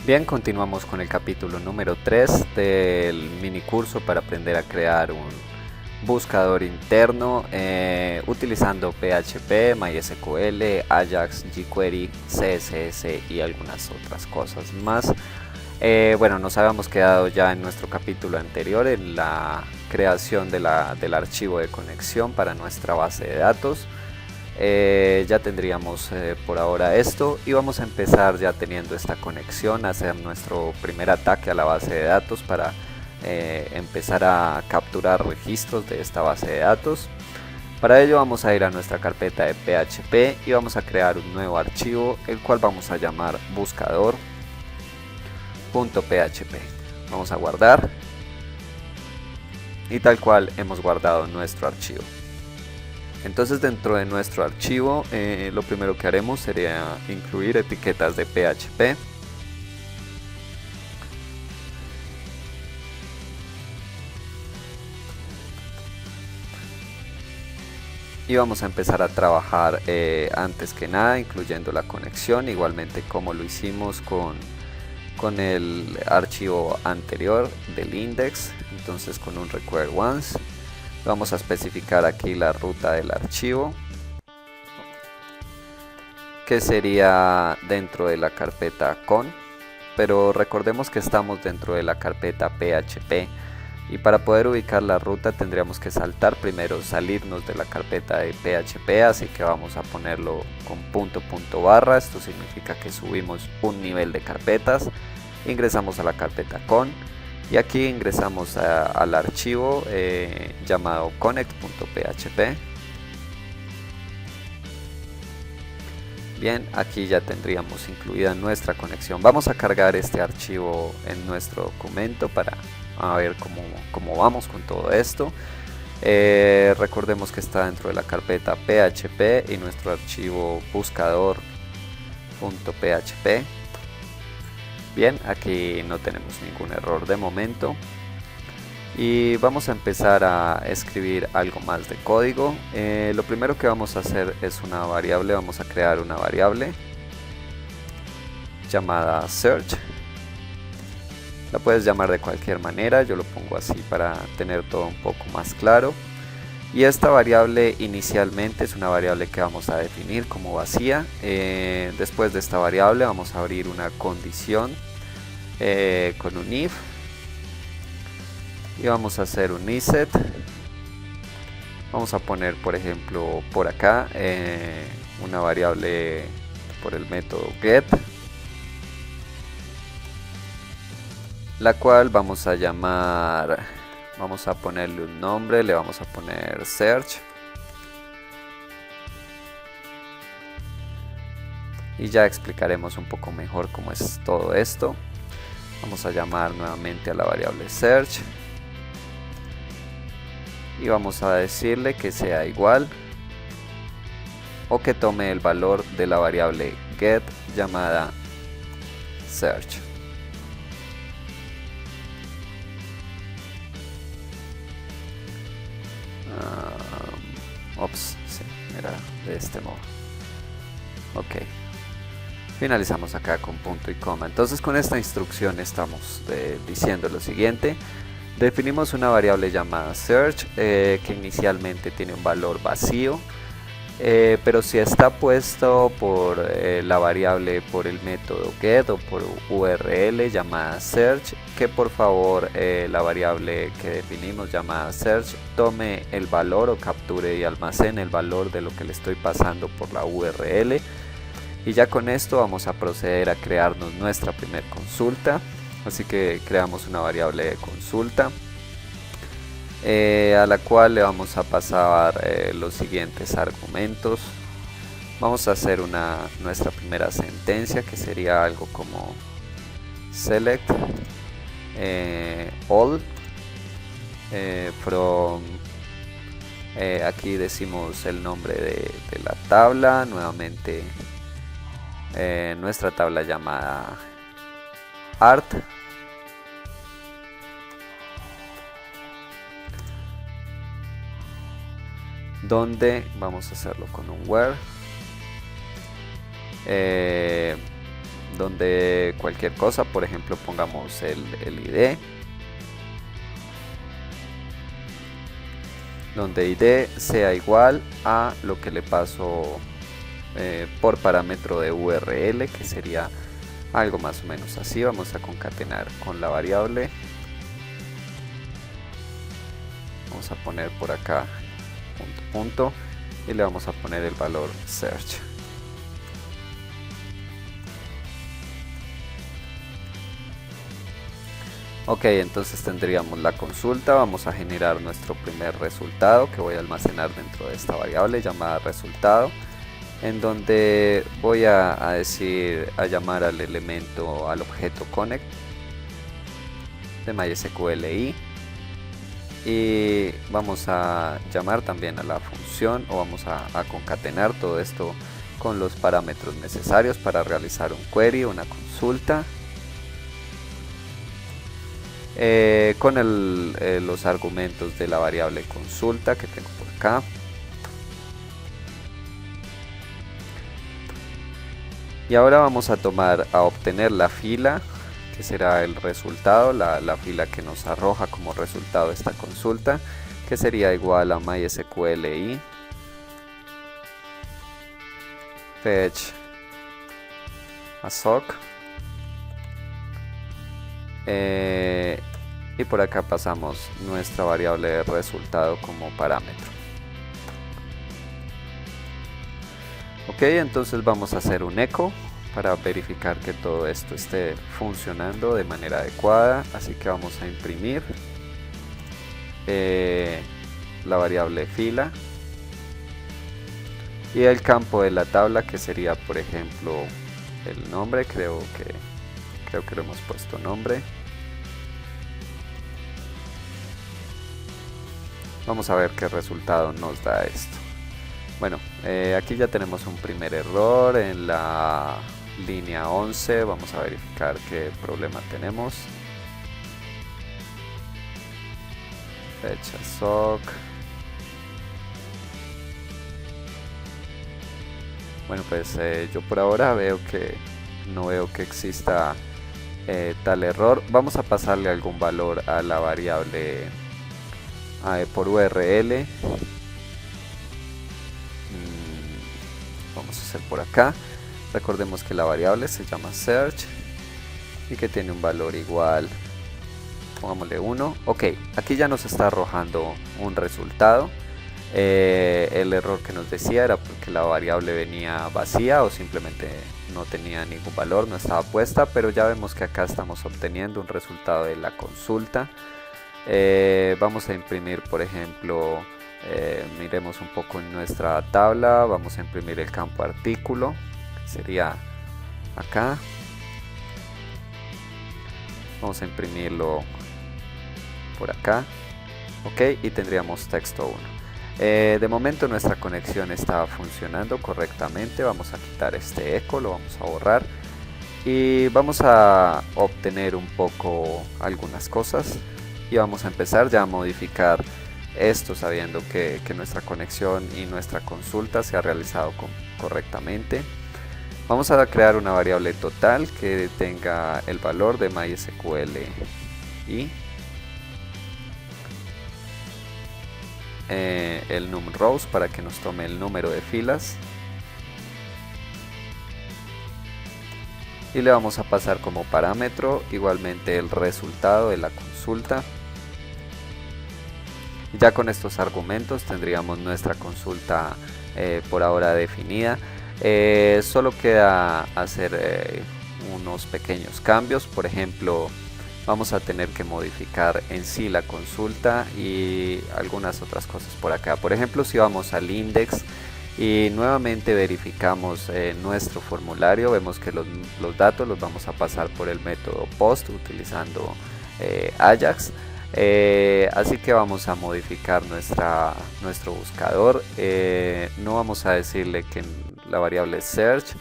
Bien, continuamos con el capítulo número 3 del mini curso para aprender a crear un buscador interno utilizando PHP, MySQL, Ajax, jQuery, CSS y algunas otras cosas más. Bueno, nos habíamos quedado ya en nuestro capítulo anterior en la creación del archivo de conexión para nuestra base de datos. Ya tendríamos por ahora esto y vamos a empezar ya teniendo esta conexión a hacer nuestro primer ataque a la base de datos para empezar a capturar registros de esta base de datos. Para ello vamos a ir a nuestra carpeta de PHP y vamos a crear un nuevo archivo, el cual vamos a llamar buscador.php. Vamos a guardar y tal cual hemos guardado nuestro archivo. Entonces dentro de nuestro archivo lo primero que haremos sería incluir etiquetas de PHP. Y vamos a empezar a trabajar antes que nada incluyendo la conexión, igualmente como lo hicimos con el archivo anterior del index. Entonces con un require once vamos a especificar aquí la ruta del archivo, que sería dentro de la carpeta con, pero recordemos que estamos dentro de la carpeta PHP y para poder ubicar la ruta tendríamos que salirnos de la carpeta de PHP, así que vamos a ponerlo con punto barra. Esto significa que subimos un nivel de carpetas, ingresamos a la carpeta con y aquí ingresamos al archivo llamado connect.php. Bien, aquí ya tendríamos incluida nuestra conexión. Vamos a cargar este archivo en nuestro documento para ver cómo vamos con todo esto. Recordemos que está dentro de la carpeta PHP y nuestro archivo buscador.php. Bien, aquí no tenemos ningún error de momento y vamos a empezar a escribir algo más de código. Lo primero que vamos a hacer es una variable. Vamos a crear una variable llamada search. La puedes llamar de cualquier manera, yo lo pongo así para tener todo un poco más claro. Y esta variable inicialmente es una variable que vamos a definir como vacía. Después de esta variable vamos a abrir una condición con un if y vamos a hacer un iset. Vamos a poner por ejemplo por acá una variable por el método get, la cual vamos a llamar, vamos a ponerle un nombre, le vamos a poner search y ya explicaremos un poco mejor cómo es todo esto. Vamos a llamar nuevamente a la variable search y vamos a decirle que sea igual o que tome el valor de la variable get llamada search. Sí, era de este modo. Ok. Finalizamos acá con punto y coma. Entonces con esta instrucción estamos diciendo lo siguiente. Definimos una variable llamada search que inicialmente tiene un valor vacío, pero si está puesto por la variable por el método get o por URL llamada search, que por favor la variable que definimos llamada search tome el valor o capture y almacene el valor de lo que le estoy pasando por la URL. Y ya con esto vamos a proceder a crearnos nuestra primer consulta. Así que creamos una variable de consulta a la cual le vamos a pasar los siguientes argumentos. Vamos a hacer nuestra primera sentencia, que sería algo como select all from, aquí decimos el nombre de la tabla, nuevamente nuestra tabla llamada art, donde vamos a hacerlo con un where donde cualquier cosa, por ejemplo pongamos el ID, donde ID sea igual a lo que le paso por parámetro de URL, que sería algo más o menos así. Vamos a concatenar con la variable, vamos a poner por acá punto y le vamos a poner el valor search. Ok, entonces tendríamos la consulta. Vamos a generar nuestro primer resultado que voy a almacenar dentro de esta variable llamada resultado, en donde voy a llamar al elemento, al objeto connect de MySQL y vamos a llamar también a la función, o vamos a concatenar todo esto con los parámetros necesarios para realizar un query, una consulta, con los argumentos de la variable consulta que tengo por acá. Y ahora vamos a obtener la fila, que será el resultado, la fila que nos arroja como resultado esta consulta, que sería igual a MySQL y fetch a sock, y por acá pasamos nuestra variable de resultado como parámetro. Ok, entonces vamos a hacer un echo para verificar que todo esto esté funcionando de manera adecuada. Así que vamos a imprimir la variable fila y el campo de la tabla, que sería por ejemplo el nombre. Creo que lo hemos puesto nombre. Vamos a ver qué resultado nos da esto. Bueno, aquí ya tenemos un primer error en la línea 11. Vamos a verificar qué problema tenemos. Fecha sock. Bueno, pues yo por ahora no veo que exista tal error. Vamos a pasarle algún valor a la variable por URL. Vamos a hacer por acá. Recordemos que la variable se llama search y que tiene un valor igual, pongámosle 1. Ok, aquí ya nos está arrojando un resultado. El error que nos decía era porque la variable venía vacía o simplemente no tenía ningún valor, no estaba puesta, pero ya vemos que acá estamos obteniendo un resultado de la consulta. Vamos a imprimir, por ejemplo, miremos un poco en nuestra tabla. Vamos a imprimir el campo artículo, que sería acá. Vamos a imprimirlo por acá. Ok, y tendríamos texto 1. De momento nuestra conexión está funcionando correctamente. Vamos a quitar este eco, lo vamos a borrar y vamos a obtener un poco algunas cosas, y vamos a empezar ya a modificar esto sabiendo que nuestra conexión y nuestra consulta se ha realizado correctamente. Vamos a crear una variable total que tenga el valor de MySQL y el num rows para que nos tome el número de filas, y le vamos a pasar como parámetro igualmente el resultado de la consulta. Ya con estos argumentos tendríamos nuestra consulta por ahora definida. Solo queda hacer unos pequeños cambios. Por ejemplo, vamos a tener que modificar en sí la consulta y algunas otras cosas por acá. Por ejemplo, si vamos al index y nuevamente verificamos nuestro formulario, vemos que los datos los vamos a pasar por el método post utilizando Ajax. Así que vamos a modificar nuestro buscador. No vamos a decirle que en la variable search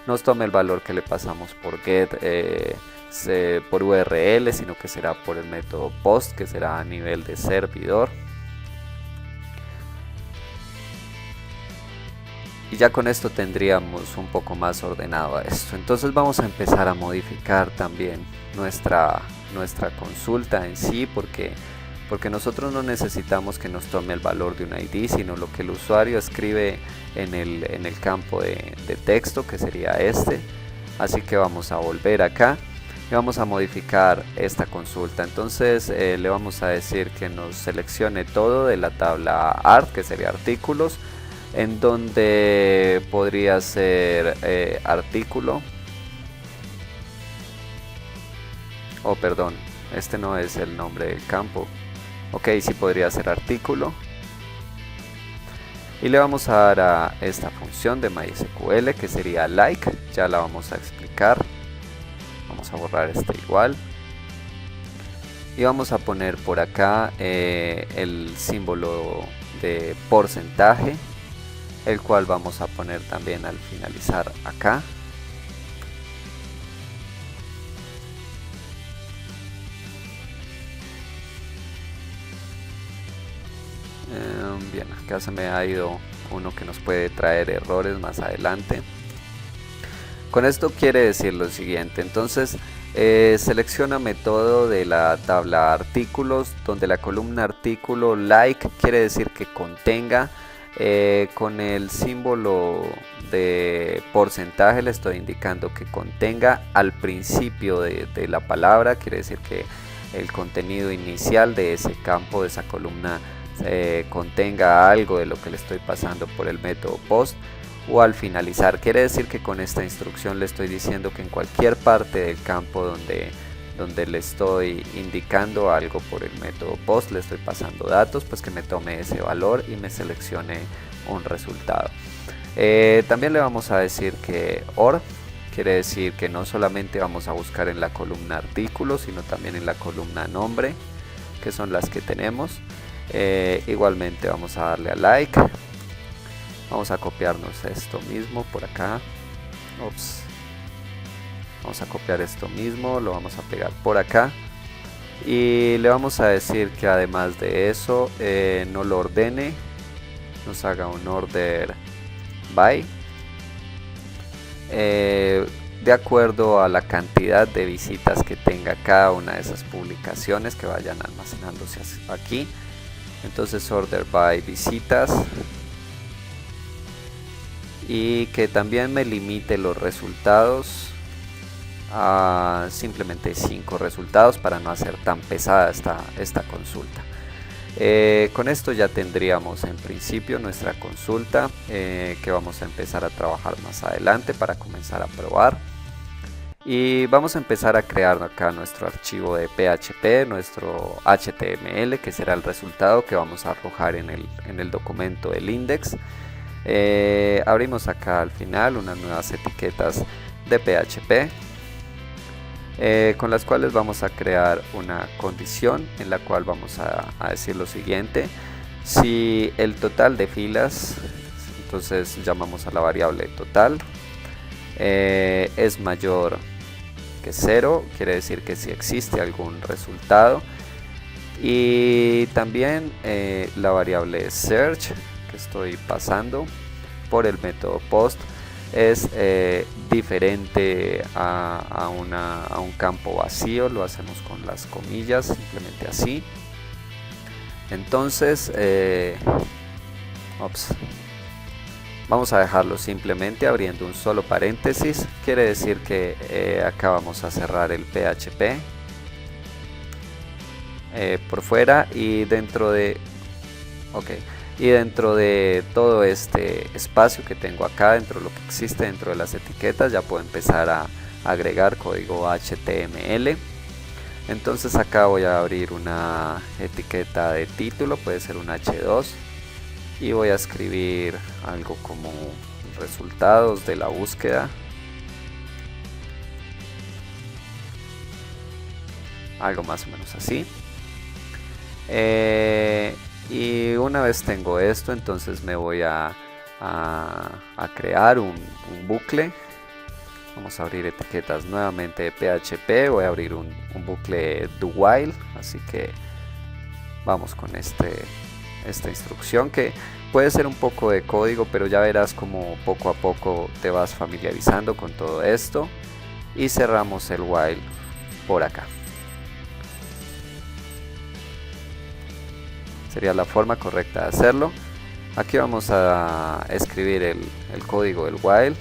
nos tome el valor que le pasamos por get por URL, sino que será por el método post, que será a nivel de servidor. y ya con esto tendríamos un poco más ordenado esto. Entonces vamos a empezar a modificar también nuestra consulta en sí, porque nosotros no necesitamos que nos tome el valor de un ID, sino lo que el usuario escribe en el campo de texto, que sería este. Así que vamos a volver acá y vamos a modificar esta consulta. Entonces le vamos a decir que nos seleccione todo de la tabla art, que sería artículos, en donde podría ser artículo, oh perdón, este no es el nombre del campo. Ok, sí podría ser artículo. Y le vamos a dar a esta función de MySQL, que sería like. Ya la vamos a explicar. Vamos a borrar este igual. Y vamos a poner por acá el símbolo de porcentaje, el cual vamos a poner también al finalizar acá. Bien, acá se me ha ido uno que nos puede traer errores más adelante. Con esto quiere decir lo siguiente. Entonces seleccióname todo de la tabla artículos, donde la columna artículo like quiere decir que contenga, con el símbolo de porcentaje le estoy indicando que contenga al principio de la palabra, quiere decir que el contenido inicial de ese campo, de esa columna, contenga algo de lo que le estoy pasando por el método post, o al finalizar. Quiere decir que con esta instrucción le estoy diciendo que en cualquier parte del campo donde le estoy indicando algo por el método post, le estoy pasando datos, pues que me tome ese valor y me seleccione un resultado. También le vamos a decir que OR quiere decir que no solamente vamos a buscar en la columna artículo, sino también en la columna nombre, que son las que tenemos. Igualmente vamos a darle a like. Vamos a copiarnos esto mismo por acá. Ups. Vamos a copiar esto mismo, lo vamos a pegar por acá. Y le vamos a decir que además de eso, no lo ordene, nos haga un order by, de acuerdo a la cantidad de visitas que tenga cada una de esas publicaciones, que vayan almacenándose aquí. Entonces order by visitas, y que también me limite los resultados a simplemente 5 resultados para no hacer tan pesada esta consulta. Con esto ya tendríamos en principio nuestra consulta, que vamos a empezar a trabajar más adelante para comenzar a probar. Y vamos a empezar a crear acá nuestro archivo de PHP, nuestro HTML, que será el resultado que vamos a arrojar en el documento del index. Abrimos acá al final unas nuevas etiquetas de PHP, con las cuales vamos a crear una condición en la cual vamos a decir lo siguiente: si el total de filas, entonces llamamos a la variable total, es mayor que 0, quiere decir que si existe algún resultado. Y también la variable search que estoy pasando por el método post es diferente a un campo vacío. Lo hacemos con las comillas, simplemente así. Entonces vamos a dejarlo simplemente abriendo un solo paréntesis. Quiere decir que acá vamos a cerrar el PHP por fuera, y dentro de todo este espacio que tengo acá, dentro de lo que existe dentro de las etiquetas, ya puedo empezar a agregar código HTML. Entonces acá voy a abrir una etiqueta de título, puede ser un H2, y voy a escribir algo como resultados de la búsqueda, algo más o menos así. Y una vez tengo esto, entonces me voy a crear un bucle. Vamos a abrir etiquetas nuevamente de PHP, voy a abrir un bucle do while, así que vamos con este esta instrucción, que puede ser un poco de código, pero ya verás como poco a poco te vas familiarizando con todo esto. Y cerramos el while por acá. Sería la forma correcta de hacerlo. Aquí vamos a escribir el código del while,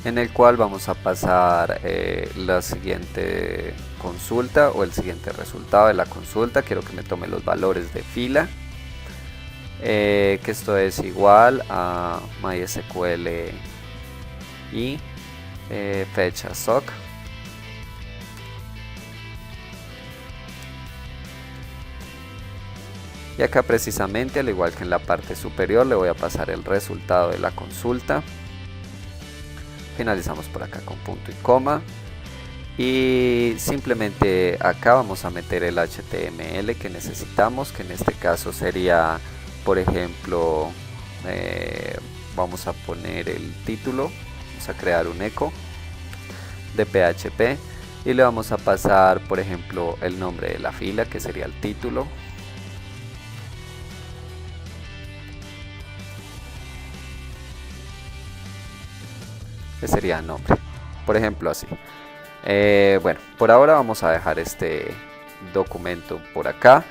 en el cual vamos a pasar la siguiente consulta o el siguiente resultado de la consulta. Quiero que me tome los valores de fila, que esto es igual a MySQL y fecha soc. Y acá precisamente, al igual que en la parte superior, le voy a pasar el resultado de la consulta. Finalizamos por acá con punto y coma. Y simplemente acá vamos a meter el HTML que necesitamos, que en este caso sería, por ejemplo, vamos a poner el título. Vamos a crear un eco de PHP y le vamos a pasar, por ejemplo, el nombre de la fila, que sería el título. Que sería nombre, por ejemplo, así. Bueno, por ahora vamos a dejar este documento por acá.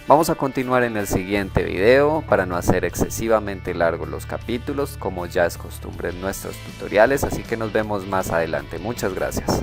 Vamos a continuar en el siguiente video para no hacer excesivamente largos los capítulos, como ya es costumbre en nuestros tutoriales, así que nos vemos más adelante. Muchas gracias.